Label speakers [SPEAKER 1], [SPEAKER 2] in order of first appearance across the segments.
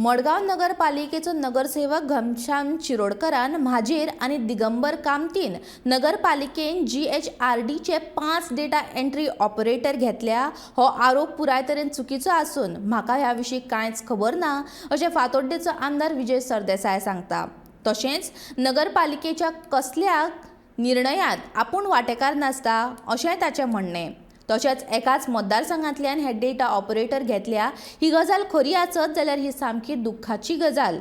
[SPEAKER 1] मडगांव नगरपालिकेचो नगरसेवक घनश्याम शिरोडकरान म्हाजेर आनी दिगंबर कामतीन नगरपालिकेन GHRDचे 5 डेटा एंट्री ऑपरेटर घेतल्या हो आरोप पुराय तरेन चुकीचो आसून म्हाका ह्या विशीं कांयच खबर ना अशें फातोड्डेचो आमदार विजय सरदेसाय सांगता। तशेंच नगरपालिकेच्या कसल्याच निर्णयांत आपूण वांटेकार नासता अशेंय ताचें म्हणणें। तशेंच एकाच मतदारसंघांतल्यान हे डेटा ऑपरेटर घेतल्या ही गजाल खरी आसत जाल्यार ही सामकी दुख्खाची गजाल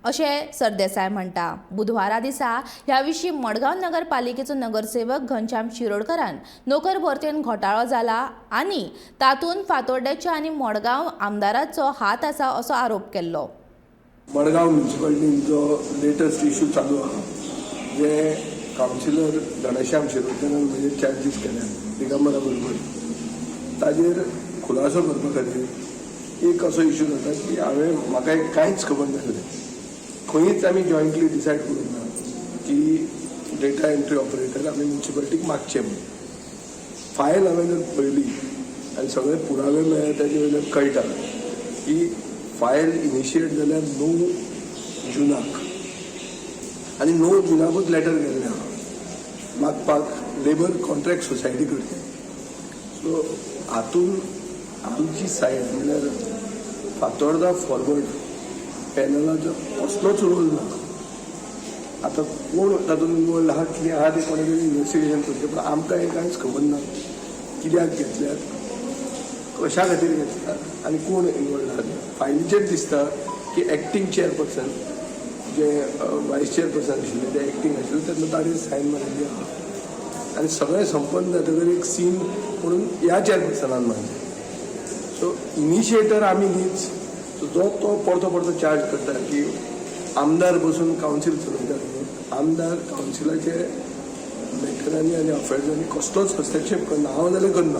[SPEAKER 1] अशें सरदेसाय म्हणटा। बुधवारा दिसा ह्या विशीं मडगांव नगरपालिकेचो नगरसेवक घनश्याम शिरोडकरान नोकर भरतेन घोटाळो जाला आनी तातूंत फातोड्डेच्या आनी मडगांव आमदाराचो हात आसा असो आरोप केल्लो।
[SPEAKER 2] मडगांव म्युनिसिपालिटीचो लेटस्ट इश्यू चालू आहा जे कावन्सिलर घनश्याम शिरोडकरान म्हणजे चार्जीस केल्या दिगंबरा बरोबर ताजेर खुलासो करपा खातीर एक असो इश्यू जाता की म्हाका कांयच खबर नासलें, खंयच आमी जॉयंटली डिसायड करूंक ना की डेटा एंट्री ऑपरेटर आमी म्युनिसिपालिटीक मागचे म्हणून। फायल हांवें जर पळयली आनी सगळे पुरावे मेळ्ळे ताजे वयल्यान कळटा की फायल इनिशिएट जाल्यार 9 जुनाक आनी 9 जुनाकूच लेटर गेल्लें आहा मागपाक लेबर कॉन्ट्रॅक्ट सोसायटी कडच्यान। सो हातून आमची सायड म्हणल्यार फातोर्डा फॉरवर्ड पॅनलाचो कसलोच रोल ना। आतां कोण तातूंत इनवॉल्ड आहा कितें आहा तें कोणे तरी इन्वेस्टिगेशन करचें, पूण आमकां हें कांयच खबर ना कित्याक घेतल्यात, कशा खातीर घेतल्यात आनी कोण इनवॉल्ड आहा तें। फायलीचेर दिसता की एक्टींग चेअरपर्सन जे वायस चेअरपर्सन आशिल्ले ते एक्टींग आशिल्ले तेन्ना ताणें सायन मारिल्ली आहा आनी सगळें संपन्न जातकीर एक सीन म्हणून ह्या चेअरपर्सनान मारलें। सो इनिशिएटर आमी न्हीच, सो जो तो परतो परतो चार्ज करता की आमदार बसून कावन्सील चलयता म्हणून। आमदार कावन्सिलाचे मॅटरांनी आनी अफेर्सांनी कसलोच हस्तक्षेप करना, हांव जाल्यार करना।